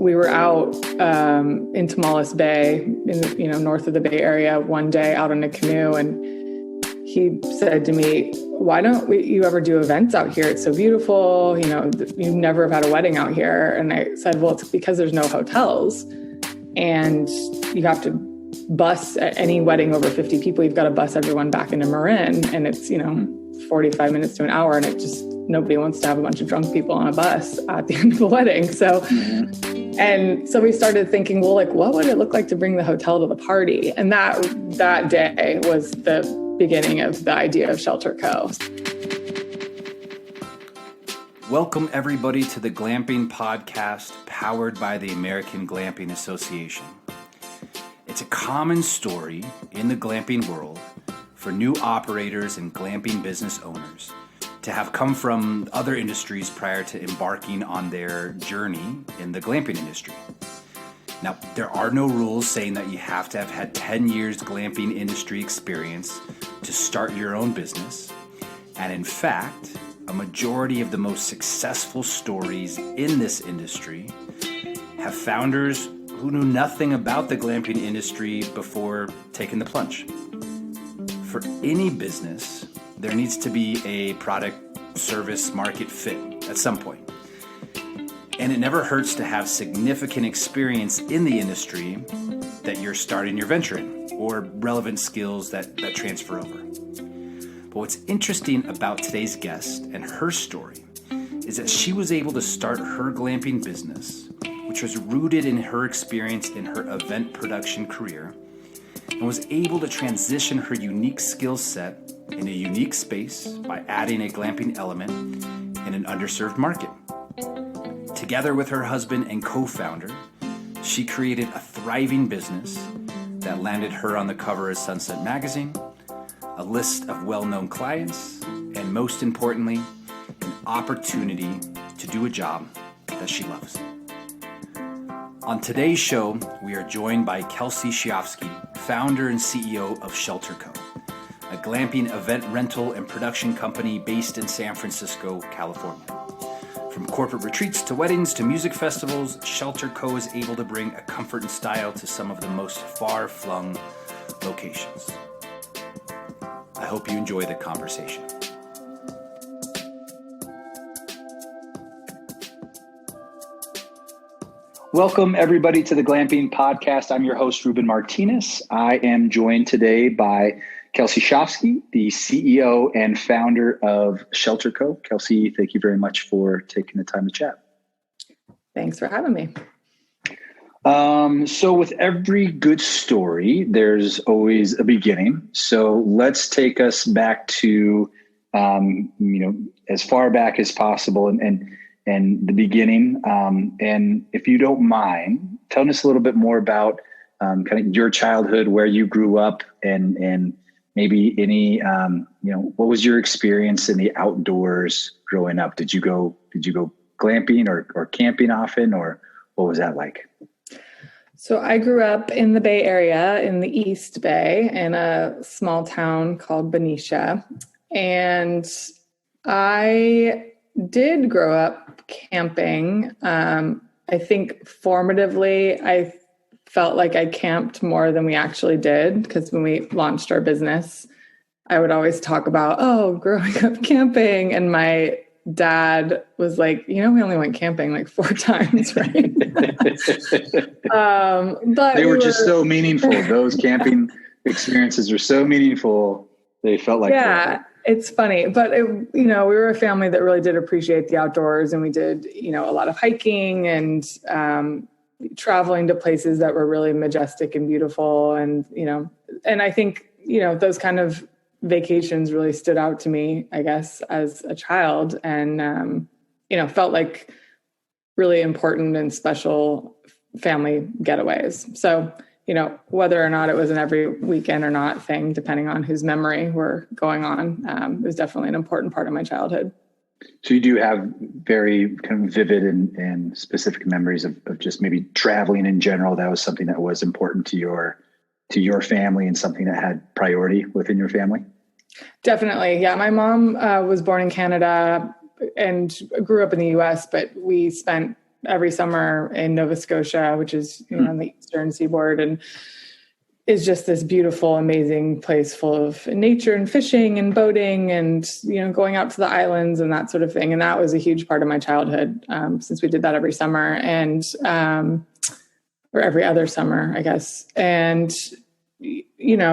we were out in Tamales Bay, north of the Bay Area, one day out on a canoe, and he said to me, "Why don't you ever do events out here? It's so beautiful. You never have had a wedding out here." And I said, "Well, it's because there's no hotels, and you have to bus at any wedding over 50 people. You've got to bus everyone back into Marin, and it's 45 minutes to an hour, and nobody wants to have a bunch of drunk people on a bus at the end of a wedding." So. And so we started thinking, well, what would it look like to bring the hotel to the party? And that day was the beginning of the idea of Shelter Co. Welcome, everybody, to the Glamping podcast powered by the American Glamping Association. It's a common story in the glamping world for new operators and glamping business owners to have come from other industries prior to embarking on their journey in the glamping industry. Now, there are no rules saying that you have to have had 10 years glamping industry experience to start your own business. And in fact, a majority of the most successful stories in this industry have founders who knew nothing about the glamping industry before taking the plunge. For any business, there needs to be a product, service, market fit at some point. And it never hurts to have significant experience in the industry that you're starting your venture in, or relevant skills that transfer over. But what's interesting about today's guest and her story is that she was able to start her glamping business, which was rooted in her experience in her event production career, and was able to transition her unique skill set in a unique space by adding a glamping element in an underserved market. Together with her husband and co-founder, she created a thriving business that landed her on the cover of Sunset Magazine, a list of well-known clients, and most importantly, an opportunity to do a job that she loves. On today's show, we are joined by Kelsey Sheofsky, founder and CEO of Shelter Co., a glamping event rental and production company based in San Francisco, California. From corporate retreats to weddings to music festivals, Shelter Co. is able to bring a comfort and style to some of the most far-flung locations. I hope you enjoy the conversation. Welcome, everybody, to the Glamping podcast. I'm your host, Ruben Martinez. I am joined today by Kelsey Sheofsky, the CEO and founder of Shelter Co. Kelsey, thank you very much for taking the time to chat. Thanks for having me. So with every good story, there's always a beginning. So let's take us back to, as far back as possible and the beginning. And if you don't mind, tell us a little bit more about kind of your childhood, where you grew up, and maybe any, what was your experience in the outdoors growing up? Did you go glamping or camping often, or what was that like? So I grew up in the Bay Area, in the East Bay, in a small town called Benicia. And I did grow up camping. I think formatively, I felt like I camped more than we actually did, because when we launched our business, I would always talk about, growing up camping. And my dad was like, we only went camping like 4 times, right? But they were just so meaningful. Those camping experiences are so meaningful. They felt like, yeah, it's funny, but we were a family that really did appreciate the outdoors, and we did, a lot of hiking and, traveling to places that were really majestic and beautiful. And, and I think, those kind of vacations really stood out to me, I guess, as a child, and, felt like really important and special family getaways. So, whether or not it was an every weekend or not thing, depending on whose memory we're going on, it was definitely an important part of my childhood. So you do have very kind of vivid and specific memories of just maybe traveling in general. That was something that was important to your family and something that had priority within your family? Definitely. Yeah. My mom was born in Canada and grew up in the US, but we spent every summer in Nova Scotia, which is on the eastern seaboard, and is just this beautiful, amazing place full of nature and fishing and boating and, going out to the islands and that sort of thing. And that was a huge part of my childhood, since we did that every summer and, or every other summer, I guess. And,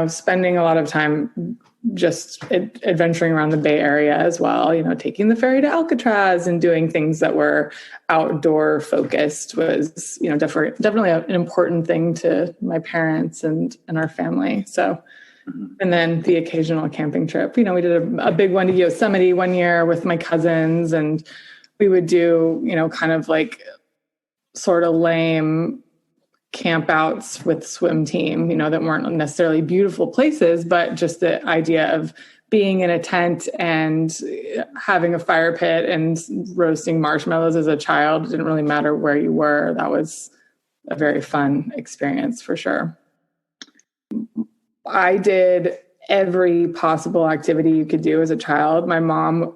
spending a lot of time just adventuring around the Bay Area as well, taking the ferry to Alcatraz and doing things that were outdoor focused was, definitely an important thing to my parents and our family. So, and then the occasional camping trip, we did a big one to Yosemite one year with my cousins, and we would do, kind of like sort of lame campouts with swim team, that weren't necessarily beautiful places, but just the idea of being in a tent and having a fire pit and roasting marshmallows as a child. It didn't really matter where you were. That was a very fun experience for sure. I did every possible activity you could do as a child. My mom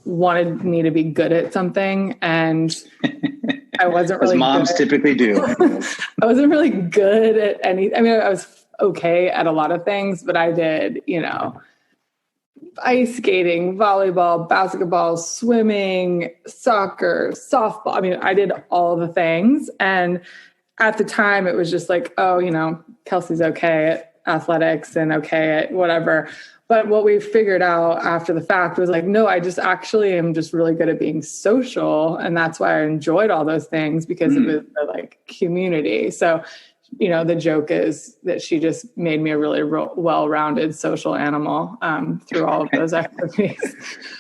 wanted me to be good at something, and I wasn't really. As moms typically do. I wasn't really good at any. I mean, I was okay at a lot of things, but I did, ice skating, volleyball, basketball, swimming, soccer, softball. I mean, I did all the things, and at the time, it was just like, oh, Kelsey's okay at athletics and okay at whatever. But what we figured out after the fact was like, no, I just actually am just really good at being social. And that's why I enjoyed all those things, because it was like community. So, the joke is that she just made me a really well-rounded social animal through all of those activities.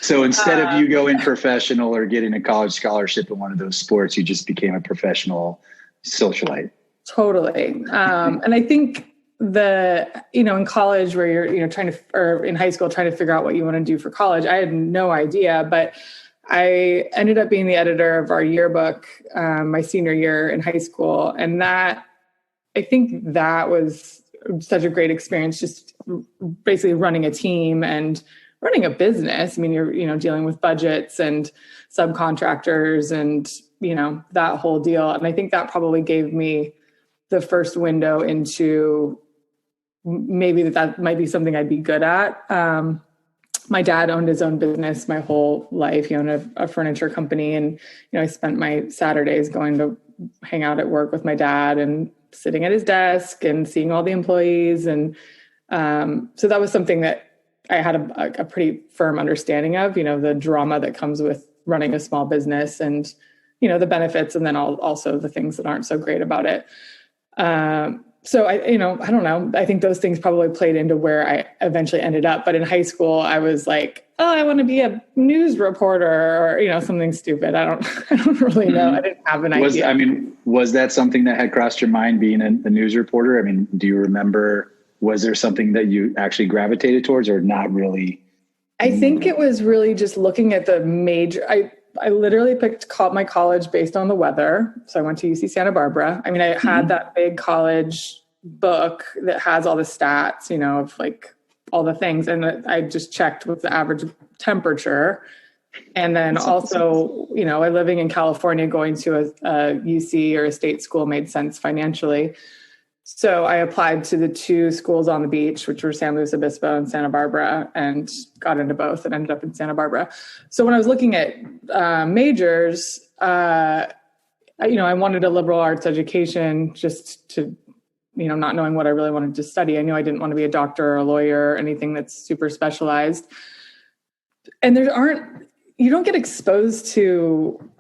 So instead of you going professional or getting a college scholarship in one of those sports, you just became a professional socialite. Totally. And I think in college where you're or in high school, trying to figure out what you want to do for college, I had no idea, but I ended up being the editor of our yearbook, my senior year in high school. And I think that was such a great experience, just basically running a team and running a business. I mean, you're, dealing with budgets and subcontractors and, that whole deal. And I think that probably gave me the first window into maybe that might be something I'd be good at. My dad owned his own business my whole life. He owned a furniture company. And, I spent my Saturdays going to hang out at work with my dad and sitting at his desk and seeing all the employees. And so that was something that I had a pretty firm understanding of, the drama that comes with running a small business and, the benefits, and then also the things that aren't so great about it. So I don't know. I think those things probably played into where I eventually ended up. But in high school, I was like, oh, I want to be a news reporter or, something stupid. I don't really know. I didn't have an idea. Was that something that had crossed your mind, being a news reporter? I mean, do you remember, was there something that you actually gravitated towards, or not really? I think it was really just looking at the major, I literally picked my college based on the weather. So I went to UC Santa Barbara. I mean, I had that big college book that has all the stats, of like all the things. And I just checked with the average temperature. And then also, living in California, going to a UC or a state school made sense financially. So I applied to the two schools on the beach, which were San Luis Obispo and Santa Barbara, and got into both and ended up in Santa Barbara. So when I was looking at majors, I wanted a liberal arts education just to, not knowing what I really wanted to study. I knew I didn't want to be a doctor or a lawyer or anything that's super specialized. And you don't get exposed to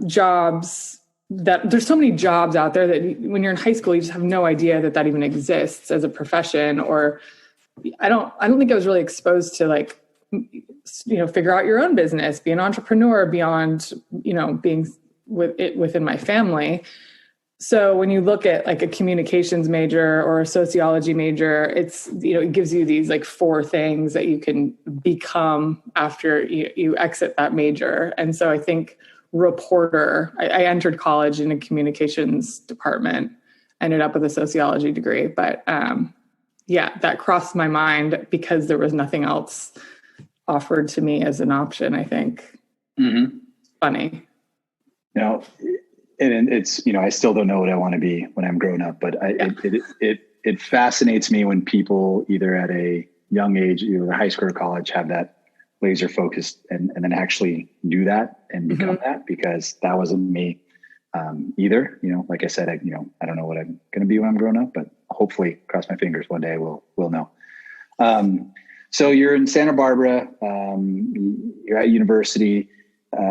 jobs that there's so many jobs out there that when you're in high school, you just have no idea that even exists as a profession. Or I don't think I was really exposed to figure out your own business, be an entrepreneur beyond, being within my family. So when you look at like a communications major or a sociology major, it gives you these like 4 things that you can become after you exit that major. And so I think reporter, I entered college in a communications department, ended up with a sociology degree. But that crossed my mind because there was nothing else offered to me as an option, I think. Mm-hmm. Funny. You know, and it's, you know, I still don't know what I want to be when I'm grown up, but it fascinates me when people either at a young age, either high school or college, have that laser focused and then actually do that and become that, because that wasn't me either. You know, like I said, I don't know what I'm going to be when I'm grown up, but hopefully, cross my fingers, one day we'll know. So you're in Santa Barbara, you're at university.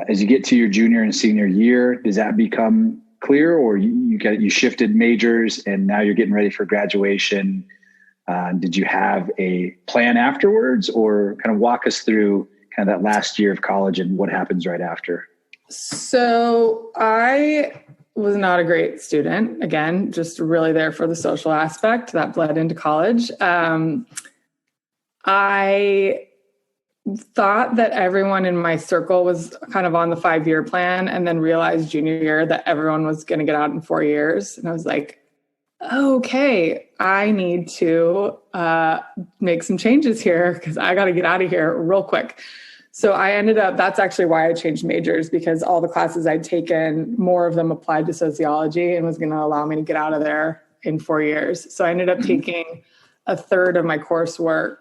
As you get to your junior and senior year, does that become clear, or you shifted majors and now you're getting ready for graduation? Did you have a plan afterwards, or kind of walk us through kind of that last year of college and what happens right after? So I was not a great student. Again, just really there for the social aspect that bled into college. I thought that everyone in my circle was kind of on the 5-year plan, and then realized junior year that everyone was going to get out in 4 years. And I was like, okay, I need to make some changes here, because I got to get out of here real quick. So I ended up, that's actually why I changed majors, because all the classes I'd taken, more of them applied to sociology and was going to allow me to get out of there in 4 years. So I ended up taking a third of my coursework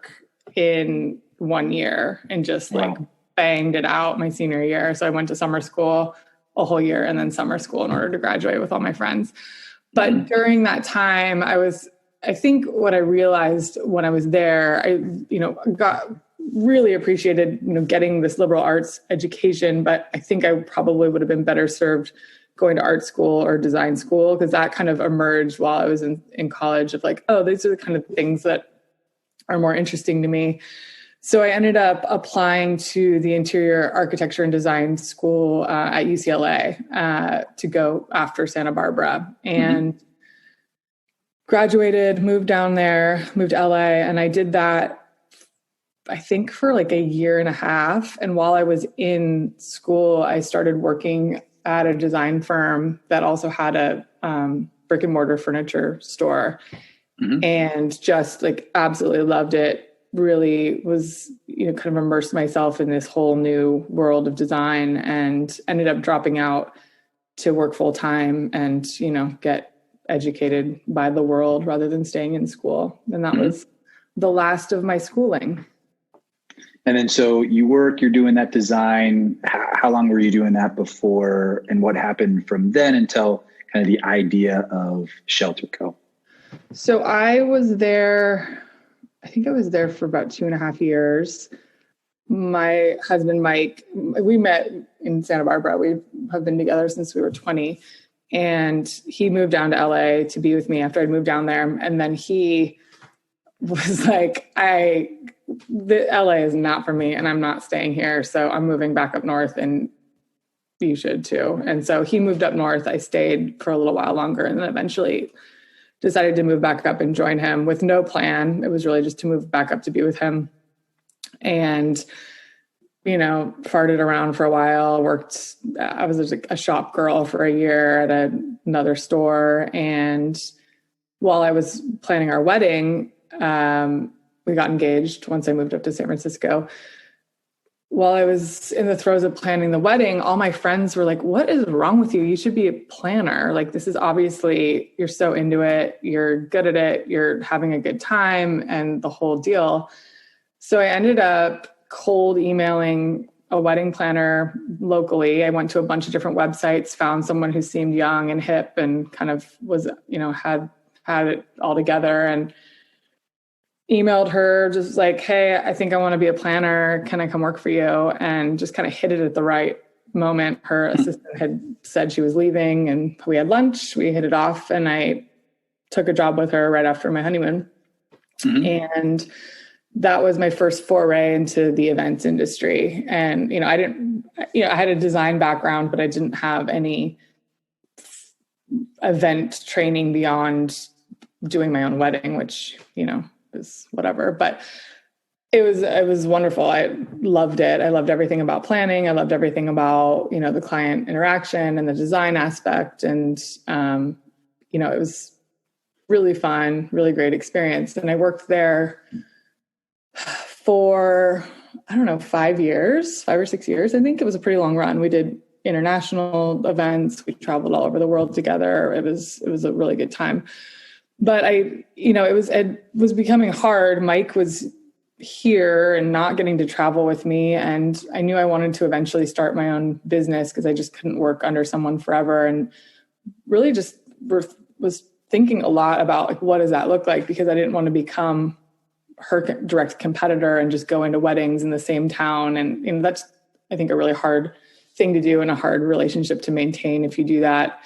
in 1 year and just like banged it out my senior year. So I went to summer school a whole year and then summer school in order to graduate with all my friends. But during that time, I think what I realized when I was there, I got really appreciated, getting this liberal arts education, but I think I probably would have been better served going to art school or design school, because that kind of emerged while I was in college of like, oh, these are the kind of things that are more interesting to me. So I ended up applying to the interior architecture and design school at UCLA to go after Santa Barbara, and graduated, moved down there, moved to LA. And I did that, I think, for like a year and a half. And while I was in school, I started working at a design firm that also had a brick and mortar furniture store, and just like absolutely loved it. Really was, kind of immersed myself in this whole new world of design, and ended up dropping out to work full time and, get educated by the world rather than staying in school. And that was the last of my schooling. And then, so you're doing that design. How long were you doing that before, and what happened from then until kind of the idea of Shelter Co? So I was there for about 2.5 years. My husband, Mike, we met in Santa Barbara. We have been together since we were 20. And he moved down to LA to be with me after I'd moved down there. And then he was like, LA is not for me, and I'm not staying here. So I'm moving back up north, and you should too. And so he moved up north. I stayed for a little while longer, and then eventually decided to move back up and join him with no plan. It was really just to move back up to be with him. And, farted around for a while, I was a shop girl for a year at another store. And while I was planning our wedding, we got engaged once I moved up to San Francisco. While I was in the throes of planning the wedding, all my friends were like, what is wrong with you? You should be a planner. Like, this is obviously, you're so into it. You're good at it. You're having a good time and the whole deal. So I ended up cold emailing a wedding planner locally. I went to a bunch of different websites, found someone who seemed young and hip and kind of was, had it all together, and emailed her just like, hey, I think I want to be a planner. Can I come work for you? And just kind of hit it at the right moment. Her assistant had said she was leaving, and we had lunch. We hit it off, and I took a job with her right after my honeymoon. And that was my first foray into the events industry. And, I had a design background, but I didn't have any event training beyond doing my own wedding, which, was whatever, but it was wonderful. I loved it. I loved everything about planning. I loved everything about, the client interaction and the design aspect. And, it was really fun, really great experience. And I worked there for, 5 or 6 years. I think it was a pretty long run. We did international events. We traveled all over the world together. It was a really good time. But it was becoming hard. Mike was here and not getting to travel with me. And I knew I wanted to eventually start my own business because I just couldn't work under someone forever. And really just was thinking a lot about like, what does that look like? Because I didn't want to become her direct competitor and just go into weddings in the same town. And that's, I think, a really hard thing to do and a hard relationship to maintain if you do that.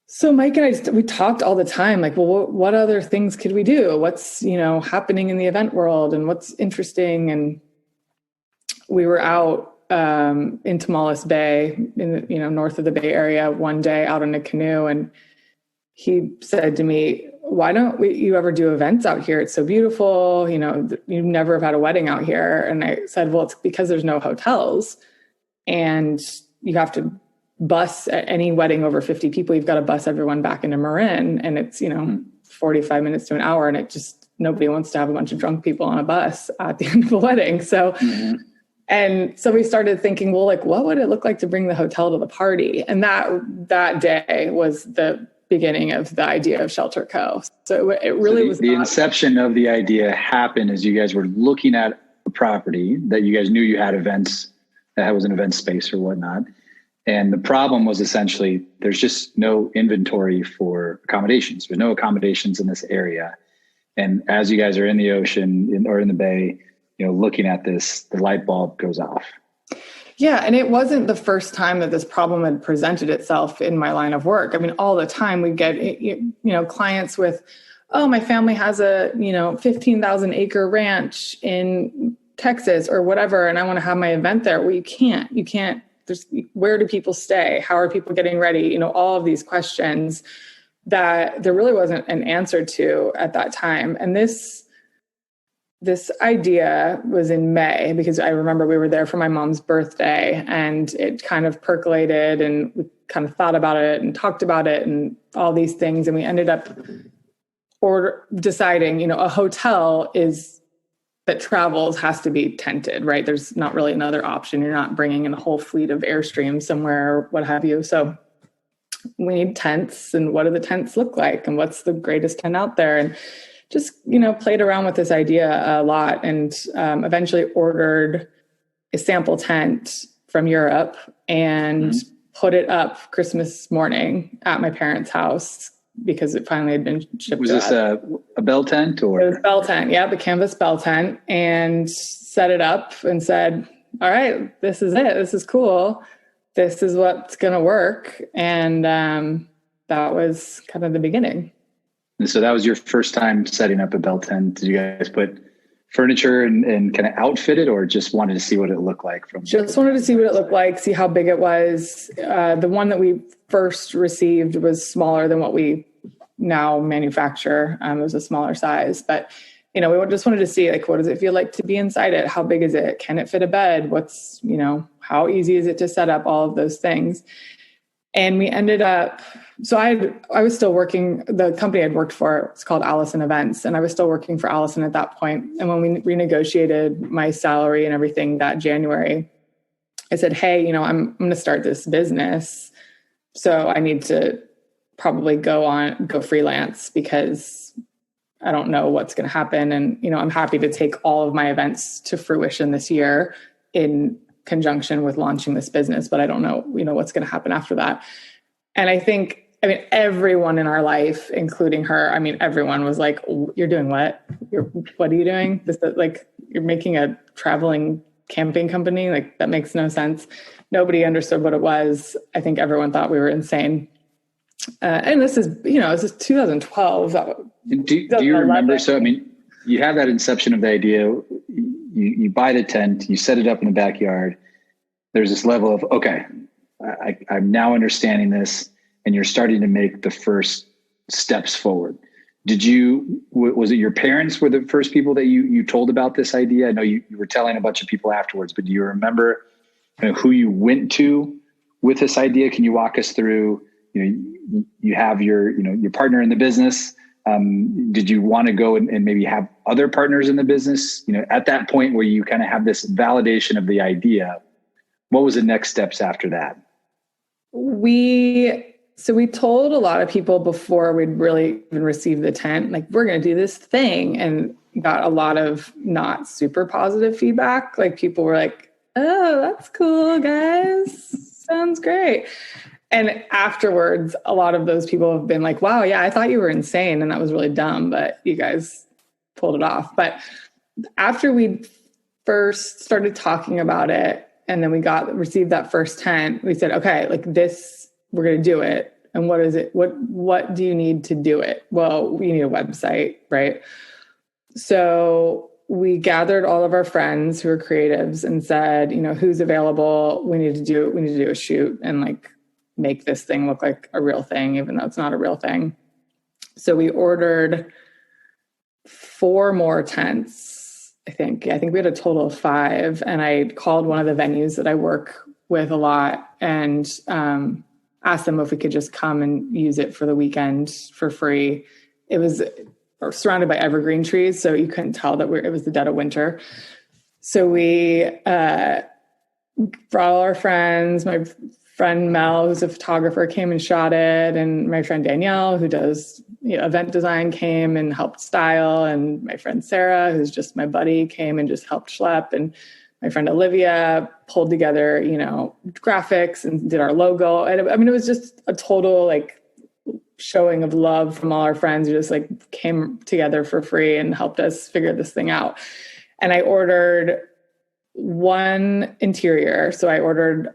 So Mike and we talked all the time, like, well, what other things could we do? What's, happening in the event world and what's interesting? And we were out in Tomales Bay in north of the Bay Area one day out in a canoe. And he said to me, why don't you ever do events out here? It's so beautiful. You never have had a wedding out here. And I said, well, it's because there's no hotels and you have to bus at any wedding over 50 people. You've got to bus everyone back into Marin. And it's, 45 minutes to an hour. And nobody wants to have a bunch of drunk people on a bus at the end of a wedding. So, And so we started thinking, well, like, what would it look like to bring the hotel to the party? And that day was the beginning of the idea of Shelter Co. So it really was the inception of the idea happened as you guys were looking at a property that you guys knew you had events, that was an event space or whatnot. And the problem was essentially there's just no inventory for accommodations. There's no accommodations in this area. And as you guys are in the ocean or in the bay, looking at this, the light bulb goes off. Yeah. And it wasn't the first time that this problem had presented itself in my line of work. I mean, all the time we get, clients with, oh, my family has a, 15,000 acre ranch in Texas or whatever, and I want to have my event there. Well, you can't, where do people stay? How are people getting ready? All of these questions that there really wasn't an answer to at that time. And this idea was in May because I remember we were there for my mom's birthday and it kind of percolated and we kind of thought about it and talked about it and all these things. And we ended up deciding, a hotel that travels has to be tented, right? There's not really another option. You're not bringing in a whole fleet of Airstream somewhere or what have you. So we need tents, and what do the tents look like? And what's the greatest tent out there? And just, played around with this idea a lot and eventually ordered a sample tent from Europe and put it up Christmas morning at my parents' house because it finally had been shipped. Was this a bell tent or? It was a bell tent. Yeah. The canvas bell tent, and set it up and said, all right, this is it. This is cool. This is what's going to work. And that was kind of the beginning. And so that was your first time setting up a bell tent. Did you guys put furniture and kind of outfit it, or just wanted to see what it looked like? Just wanted to see what it looked like, see how big it was. The one that we first received was smaller than what we now manufacture. It was a smaller size, but we just wanted to see, like, what does it feel like to be inside it? How big is it? Can it fit a bed? What's, how easy is it to set up? All of those things. And we ended up, so I was still working, the company I'd worked for, it's called Allison Events. And I was still working for Allison at that point. And when we renegotiated my salary and everything that January, I said, hey, I'm going to start this business. So I need to probably go freelance because I don't know what's going to happen. And, I'm happy to take all of my events to fruition this year in conjunction with launching this business, but I don't know, what's going to happen after that. And I think, everyone in our life, including her, everyone was like, you're doing what? What are you doing? You're making a traveling camping company? Like, that makes no sense. Nobody understood what it was. I think everyone thought we were insane. And this is 2012. Do you remember? So, you have that inception of the idea. You buy the tent, you set it up in the backyard. There's this level of, okay, I'm now understanding this, and you're starting to make the first steps forward. Was it your parents were the first people that you told about this idea? I know you were telling a bunch of people afterwards, but do you remember who you went to with this idea? Can you walk us through, you have your partner in the business. Did you want to go and maybe have other partners in the business? At that point where you kind of have this validation of the idea, what was the next steps after that? We told a lot of people before we'd really even received the tent, like, we're going to do this thing, and got a lot of not super positive feedback. Like, people were like, oh, that's cool, guys. Sounds great. And afterwards, a lot of those people have been like, wow, yeah, I thought you were insane and that was really dumb, but you guys pulled it off. But after we first started talking about it, and then we received that first tent, we said, okay, like this, we're going to do it. And what is it? What do you need to do it? Well, we need a website, right? So we gathered all of our friends who are creatives and said, who's available? We need to do a shoot and like make this thing look like a real thing, even though it's not a real thing. So we ordered 4 more tents. I think we had a total of 5. And I called one of the venues that I work with a lot and asked them if we could just come and use it for the weekend for free. It was surrounded by evergreen trees, so you couldn't tell that it was the dead of winter. So we brought all our friends. My friend Mel, who's a photographer, came and shot it, and my friend Danielle, who does event design, came and helped style, and my friend Sarah, who's just my buddy, came and just helped schlep, and my friend Olivia pulled together, graphics and did our logo. And I mean, it was just a total like showing of love from all our friends who just like came together for free and helped us figure this thing out. And I ordered 1 interior. So I ordered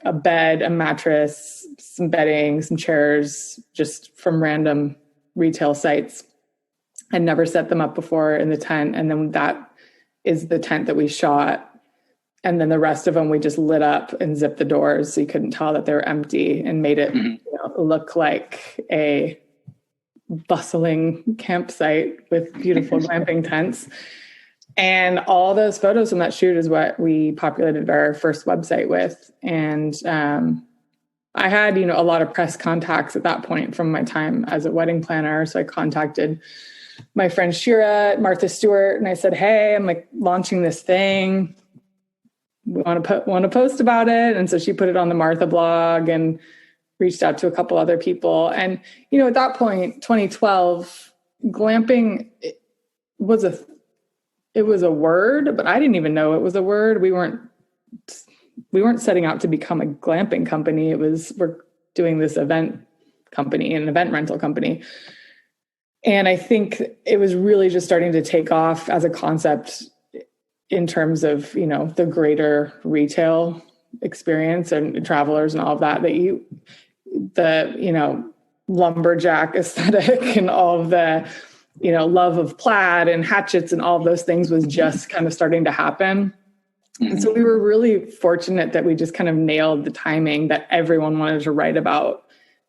a bed, a mattress, some bedding, some chairs, just from random retail sites. I'd never set them up before in the tent. And then that is the tent that we shot. And then the rest of them, we just lit up and zipped the doors so you couldn't tell that they were empty, and made it look like a bustling campsite with beautiful glamping tents. And all those photos from that shoot is what we populated our first website with. And I had, a lot of press contacts at that point from my time as a wedding planner. So I contacted my friend Shira, Martha Stewart, and I said, hey, I'm like launching this thing. We want to post about it. And so she put it on the Martha blog and reached out to a couple other people. And, at that point, 2012, glamping was a word, but I didn't even know it was a word. We weren't setting out to become a glamping company. We're doing this event company, an event rental company. And I think it was really just starting to take off as a concept in terms of, the greater retail experience and travelers and all of that, the lumberjack aesthetic and all of the, love of plaid and hatchets and all of those things was just kind of starting to happen. Mm-hmm. And so we were really fortunate that we just kind of nailed the timing that everyone wanted to write about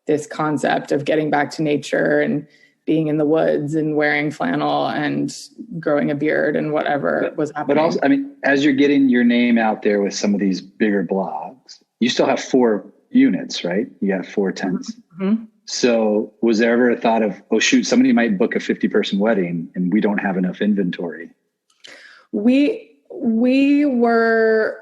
this concept of getting back to nature and being in the woods and wearing flannel and growing a beard and whatever was happening. But also, I mean, as you're getting your name out there with some of these bigger blogs, you still have 4 units, right? You got 4 tents. Mm-hmm. So was there ever a thought of, oh shoot, somebody might book a 50-person wedding and we don't have enough inventory? We were,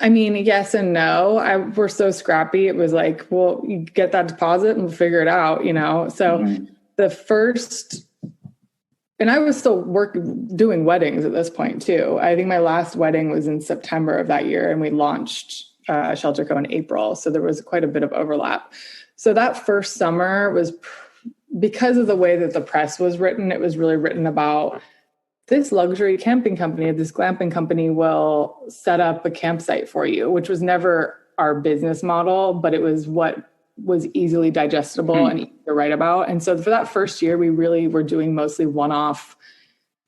I mean, yes and no. We're so scrappy. It was like, well, you get that deposit and we'll figure it out, So mm-hmm. The first, and I was still doing weddings at this point too. I think my last wedding was in September of that year, and we launched Shelter Co in April. So there was quite a bit of overlap. So that first summer was, because of the way that the press was written, it was really written about this luxury camping company, this glamping company will set up a campsite for you, which was never our business model, but it was what was easily digestible and easy to write about. And so for that first year, we really were doing mostly one-off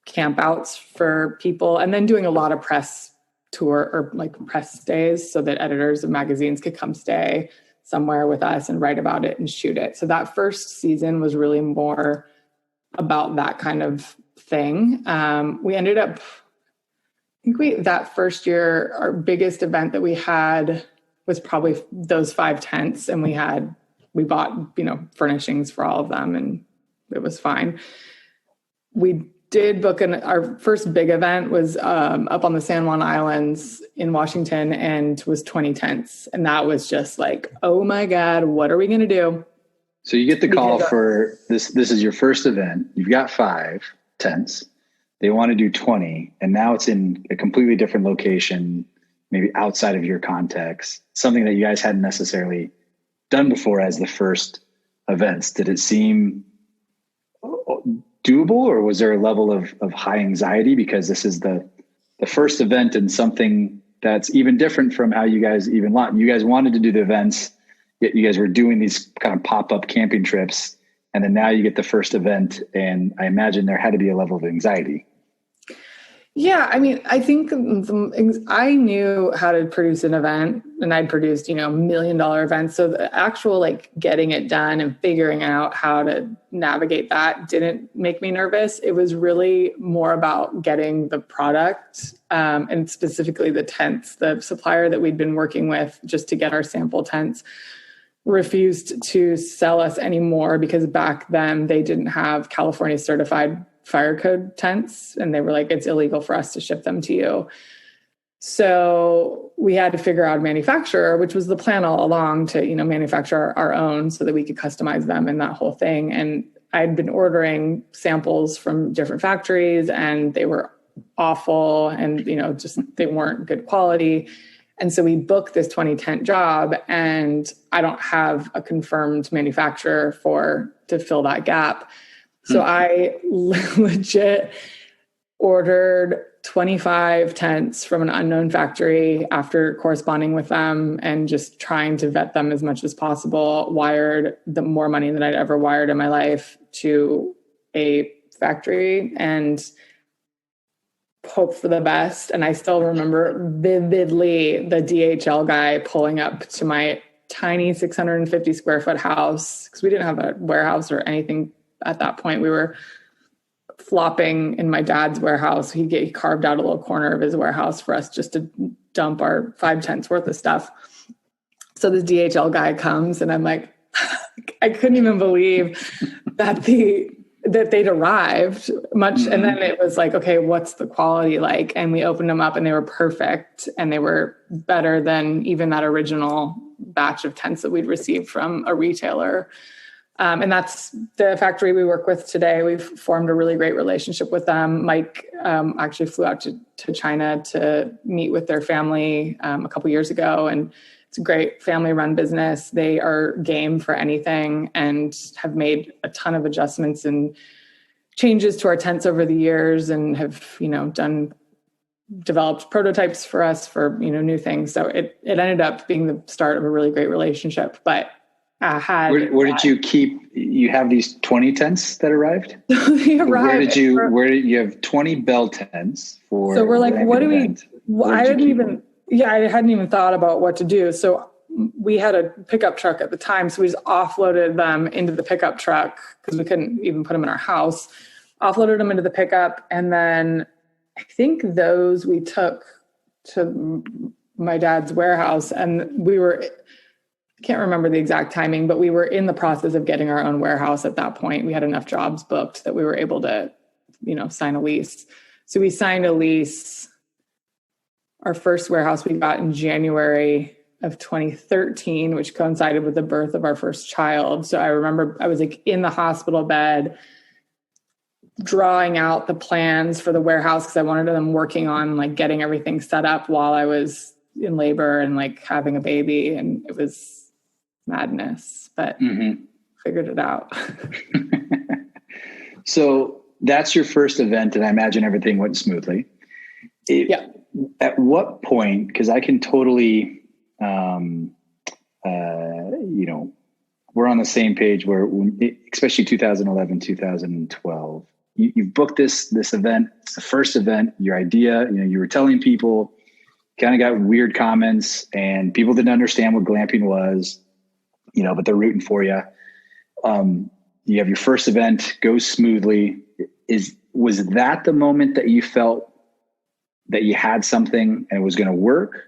camp outs for people, and then doing a lot of press tour or like press stays so that editors of magazines could come stay somewhere with us and write about it and shoot it. So that first season was really more about that kind of thing. We ended up, that first year, our biggest event that we had was probably those 5 tents, and we bought, furnishings for all of them, and it was fine. We did book our first big event was up on the San Juan Islands in Washington, and was 20 tents. And that was just like, oh my God, what are we going to do? So you get the call for this. This is your first event. You've got 5 tents. They want to do 20. And now it's in a completely different location, maybe outside of your context, something that you guys hadn't necessarily done before as the first events. Did it seem doable, or was there a level of high anxiety because this is the first event and something that's even different from how you guys wanted to do the events, yet you guys were doing these kind of pop-up camping trips, and then now you get the first event, and I imagine there had to be a level of anxiety. Yeah, I mean, I think I knew how to produce an event, and I'd produced, $1 million events. So the actual like getting it done and figuring out how to navigate that didn't make me nervous. It was really more about getting the product, and specifically the tents. The supplier that we'd been working with just to get our sample tents refused to sell us anymore because back then they didn't have California certified fire code tents, and they were like, it's illegal for us to ship them to you. So we had to figure out a manufacturer, which was the plan all along, to manufacture our own so that we could customize them and that whole thing. And I'd been ordering samples from different factories, and they were awful, and just they weren't good quality. And so we booked this 20 tent job, and I don't have a confirmed manufacturer to fill that gap. So I legit ordered 25 tents from an unknown factory after corresponding with them and just trying to vet them as much as possible, wired the more money than I'd ever wired in my life to a factory and hope for the best. And I still remember vividly the DHL guy pulling up to my tiny 650 square foot house, because we didn't have a warehouse or anything at that point. We were flopping in my dad's warehouse. He carved out a little corner of his warehouse for us just to dump our 5 tents worth of stuff. So this DHL guy comes, and I'm like, I couldn't even believe that they'd arrived much. And then it was like, okay, what's the quality like? And we opened them up, and they were perfect, and they were better than even that original batch of tents that we'd received from a retailer. And that's the factory we work with today. We've formed a really great relationship with them. Mike actually flew out to China to meet with their family a couple years ago. And it's a great family-run business. They are game for anything and have made a ton of adjustments and changes to our tents over the years, and have, developed prototypes for us for, new things. So it ended up being the start of a really great relationship. But where did you keep? You have these 20 tents that arrived. They arrived. Where did you have 20 bell tents for? So we're like, what do we? Well, I hadn't even thought about what to do. So we had a pickup truck at the time, so we just offloaded them into the pickup truck because we couldn't even put them in our house. Offloaded them into the pickup, and then I think those we took to my dad's warehouse, and I can't remember the exact timing, but we were in the process of getting our own warehouse at that point. We had enough jobs booked that we were able to, sign a lease. So we signed a lease. Our first warehouse we got in January of 2013, which coincided with the birth of our first child. So I remember I was like in the hospital bed drawing out the plans for the warehouse, because I wanted them working on like getting everything set up while I was in labor and like having a baby. And it was madness, but figured it out. So that's your first event, and I imagine everything went smoothly. Yeah. At what point, because I can totally, we're on the same page where, especially 2011, 2012, you've booked this event. It's the first event, your idea, you were telling people, kind of got weird comments, and people didn't understand what glamping was, but they're rooting for you. You have your first event, goes smoothly. Was that the moment that you felt that you had something and it was going to work?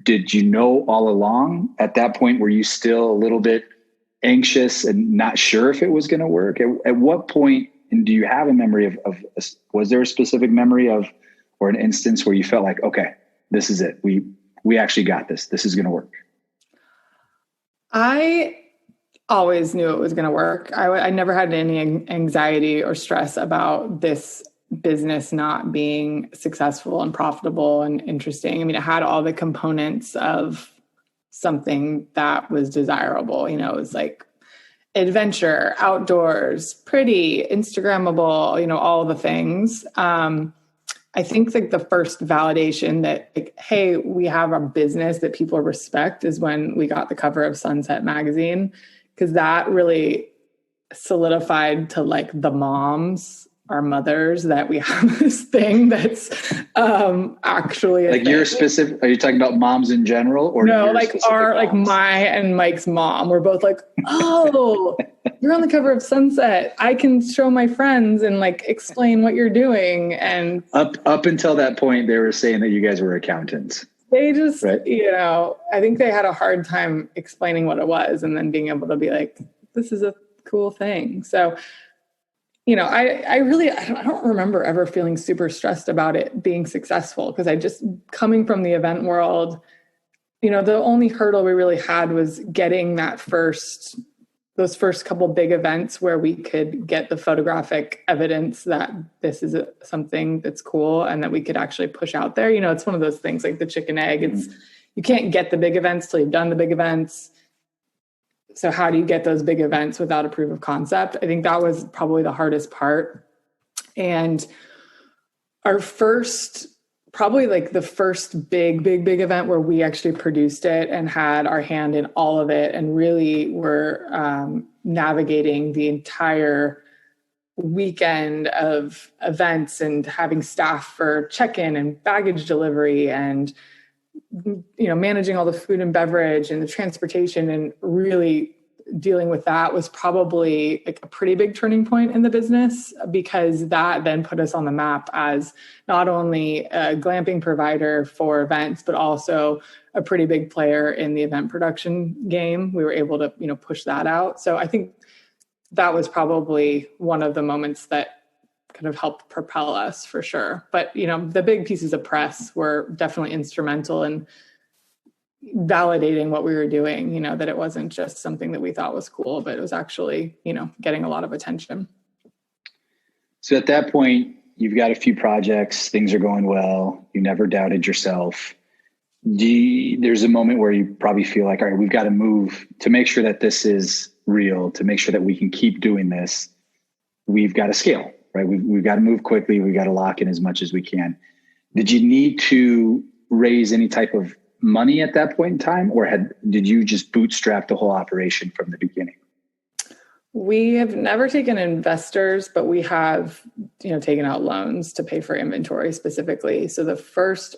Did you know all along? At that point, were you still a little bit anxious and not sure if it was going to work? At what point And do you have a memory was there a specific memory of, or an instance where you felt like, okay, this is it. We actually got this. This is going to work. I always knew it was going to work. I never had any anxiety or stress about this business not being successful and profitable and interesting. I mean, it had all the components of something that was desirable. You know, it was like adventure, outdoors, pretty, Instagrammable, you know, all the things. I think like the first validation that, like, hey, we have a business that people respect is when we got the cover of Sunset magazine, because that really solidified to like the moms, our mothers, that we have this thing that's actually like you're specific. Are you talking about moms in general, or no? Like our moms? Like my and Mike's mom. We're both like, oh, you're on the cover of Sunset. I can show my friends and like explain what you're doing. And up until that point, they were saying that you guys were accountants. They just, right? You know, I think they had a hard time explaining what it was, and then being able to be like, this is a cool thing. So, you know, I don't remember ever feeling super stressed about it being successful, because I just, coming from the event world, you know, the only hurdle we really had was getting those first couple big events where we could get the photographic evidence that this is something that's cool and that we could actually push out there. You know, it's one of those things like the chicken egg. It's, you can't get the big events till you've done the big events. So how do you get those big events without a proof of concept? I think that was probably the hardest part. And our first, probably like the first big event where we actually produced it and had our hand in all of it and really were navigating the entire weekend of events and having staff for check-in and baggage delivery and, you know, managing all the food and beverage and the transportation and really dealing with that was probably like a pretty big turning point in the business, because that then put us on the map as not only a glamping provider for events, but also a pretty big player in the event production game. We were able to, you know, push that out. So I think that was probably one of the moments that kind of helped propel us for sure. But, you know, the big pieces of press were definitely instrumental in validating what we were doing, you know, that it wasn't just something that we thought was cool, but it was actually, you know, getting a lot of attention. So at that point, you've got a few projects, things are going well. You never doubted yourself. There's a moment where you probably feel like, all right, we've got to move to make sure that this is real, to make sure that we can keep doing this. We've got to scale, right? We've got to move quickly. We've got to lock in as much as we can. Did you need to raise any type of money at that point in time, or did you just bootstrap the whole operation from the beginning? We have never taken investors, but we have, you know, taken out loans to pay for inventory specifically. So the first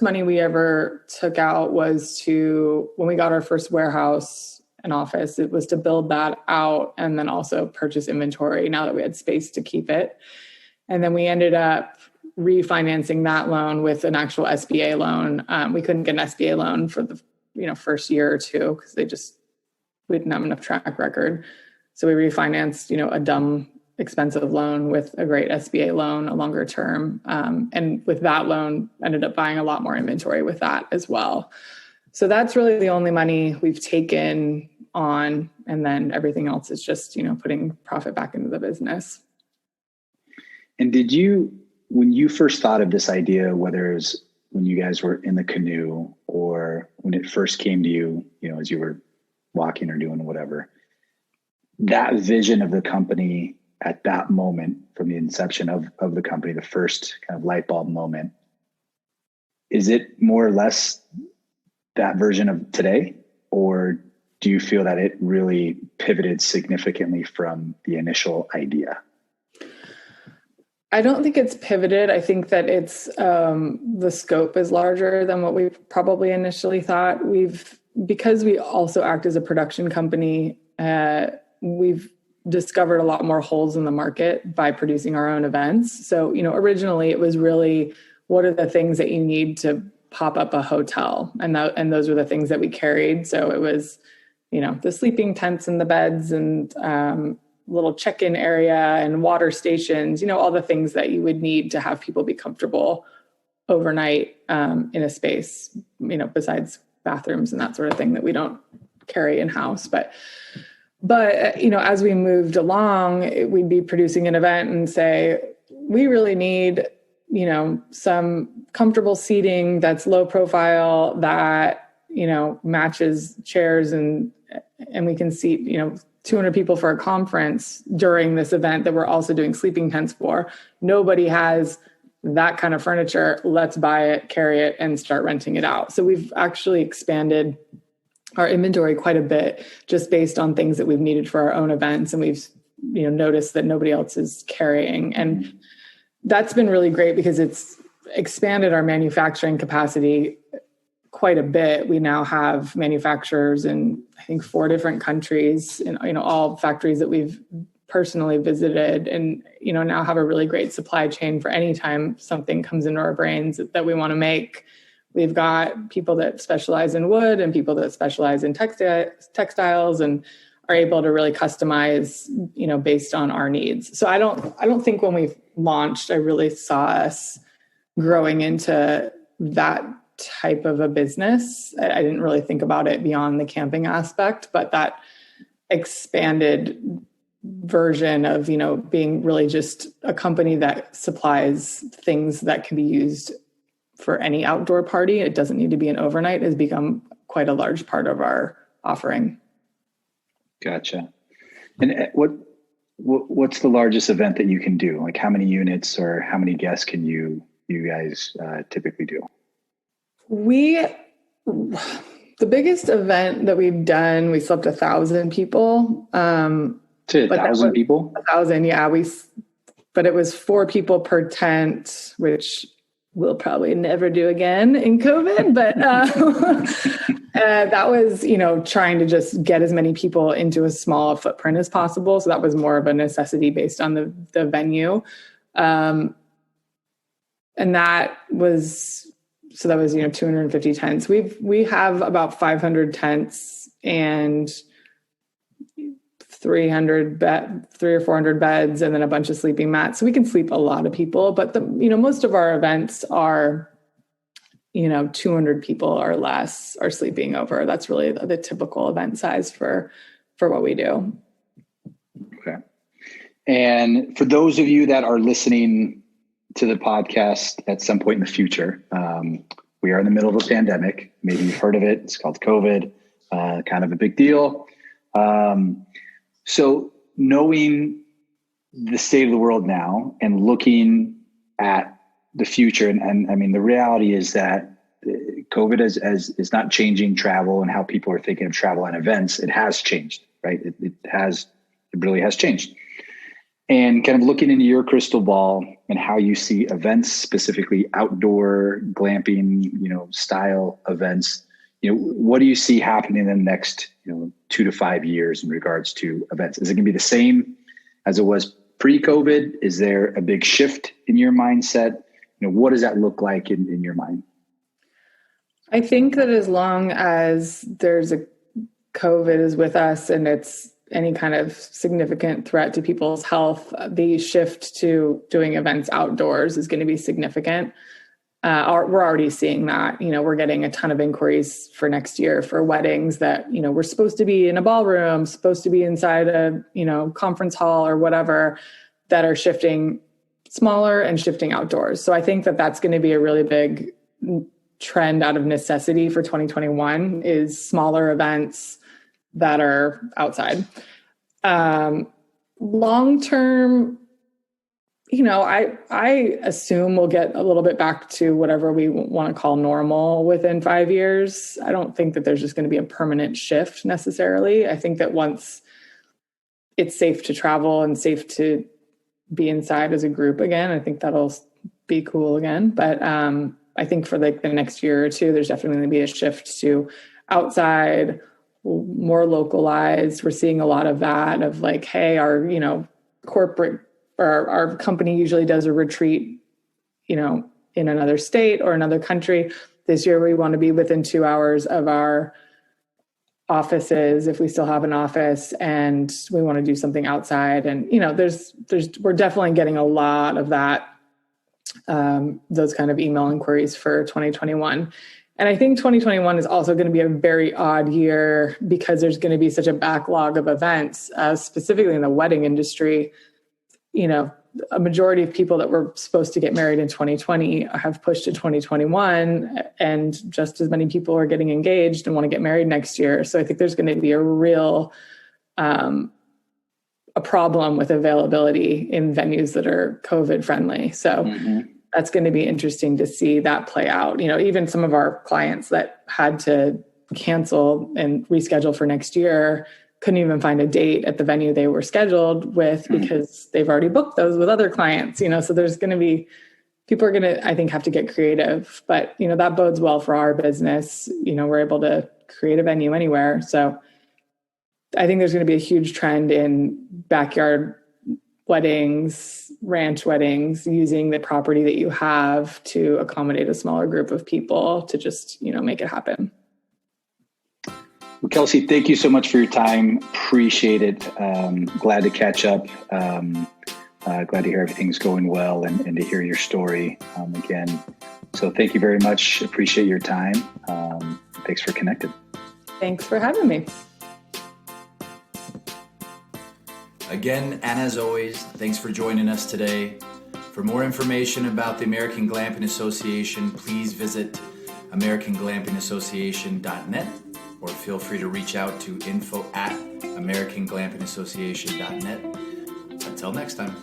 money we ever took out was when we got our first warehouse and office, it was to build that out and then also purchase inventory now that we had space to keep it. And then we ended up refinancing that loan with an actual SBA loan. We couldn't get an SBA loan for the, you know, first year or two because we didn't have enough track record. So we refinanced, you know, a dumb, expensive loan with a great SBA loan, a longer term. And with that loan, ended up buying a lot more inventory with that as well. So that's really the only money we've taken on. And then everything else is just, you know, putting profit back into the business. And when you first thought of this idea, whether it was when you guys were in the canoe or when it first came to you, you know, as you were walking or doing whatever, that vision of the company at that moment, from the inception of the company, the first kind of light bulb moment, is it more or less that version of today? Or do you feel that it really pivoted significantly from the initial idea? I don't think it's pivoted. I think that it's the scope is larger than what we probably initially thought. Because we also act as a production company, we've discovered a lot more holes in the market by producing our own events. So, you know, originally it was really, what are the things that you need to pop up a hotel? And those were the things that we carried. So it was, you know, the sleeping tents and the beds and little check-in area and water stations, all the things that you would need to have people be comfortable overnight in a space, besides bathrooms and that sort of thing that we don't carry in-house. But as we moved along, we'd be producing an event and say, we really need, some comfortable seating that's low profile, that, matches chairs, and we can seat, 200 people for a conference during this event that we're also doing sleeping tents for. Nobody has that kind of furniture. Let's buy it, carry it, and start renting it out. So we've actually expanded our inventory quite a bit just based on things that we've needed for our own events. And we've, noticed that nobody else is carrying. And that's been really great because it's expanded our manufacturing capacity quite a bit. We now have manufacturers in, I think, 4 different countries, and all factories that we've personally visited, and now have a really great supply chain for any time something comes into our brains that we want to make. We've got people that specialize in wood and people that specialize in textiles and are able to really customize, based on our needs. So I don't think when we launched, I really saw us growing into that type of a business. I didn't really think about it beyond the camping aspect, but that expanded version of, being really just a company that supplies things that can be used for any outdoor party. It doesn't need to be an overnight, has become quite a large part of our offering. Gotcha. And what's the largest event that you can do? Like how many units or how many guests can you guys typically do? The biggest event that we've done, we slept 1,000 people. To 1,000 people? 1,000, yeah. But it was 4 people per tent, which we'll probably never do again in COVID. But that was, trying to just get as many people into a small footprint as possible. So that was more of a necessity based on the venue. And that was 250 tents. We have about 500 tents and 300 3 or 400 beds, and then a bunch of sleeping mats. So we can sleep a lot of people, but most of our events are, 200 people or less are sleeping over. That's really the typical event size for what we do. Okay. And for those of you that are listening to the podcast at some point in the future, we are in the middle of a pandemic. Maybe you've heard of it. It's called COVID, kind of a big deal. So knowing the state of the world now and looking at the future, and I mean, the reality is that COVID is not changing travel and how people are thinking of travel and events. It has changed, right? It really has changed. And kind of looking into your crystal ball and how you see events, specifically outdoor glamping, style events, what do you see happening in the next, 2 to 5 years in regards to events? Is it going to be the same as it was pre-COVID? Is there a big shift in your mindset? What does that look like in your mind? I think that as long as there's COVID is with us and it's any kind of significant threat to people's health, the shift to doing events outdoors is going to be significant. We're already seeing that. We're getting a ton of inquiries for next year for weddings that, we're supposed to be in a ballroom, supposed to be inside a, conference hall or whatever, that are shifting smaller and shifting outdoors. So I think that that's going to be a really big trend out of necessity for 2021 is smaller events that are outside. Long term, I assume we'll get a little bit back to whatever we want to call normal within 5 years. I don't think that there's just going to be a permanent shift necessarily. I think that once it's safe to travel and safe to be inside as a group again, I think that'll be cool again. But I think for the next year or two, there's definitely going to be a shift to outside, more localized. We're seeing a lot of that of hey, our, corporate or our company usually does a retreat, in another state or another country. This year, we want to be within 2 hours of our offices, if we still have an office, and we want to do something outside. And, we're definitely getting a lot of that, those kind of email inquiries for 2021. And I think 2021 is also going to be a very odd year because there's going to be such a backlog of events, specifically in the wedding industry. A majority of people that were supposed to get married in 2020 have pushed to 2021, and just as many people are getting engaged and want to get married next year. So I think there's going to be a real a problem with availability in venues that are COVID friendly. So that's going to be interesting to see that play out. Even some of our clients that had to cancel and reschedule for next year couldn't even find a date at the venue they were scheduled with because they've already booked those with other clients, so there's going to be, people are going to, I think, have to get creative, but, that bodes well for our business. We're able to create a venue anywhere. So I think there's going to be a huge trend in backyard weddings, ranch weddings, using the property that you have to accommodate a smaller group of people to just, make it happen. Well, Kelsey, thank you so much for your time. Appreciate it. Glad to catch up. Glad to hear everything's going well and to hear your story again. So thank you very much. Appreciate your time. Thanks for connecting. Thanks for having me. Again, and as always, thanks for joining us today. For more information about the American Glamping Association, please visit americanglampingassociation.net, or feel free to reach out to info@americanglampingassociation.net. Until next time.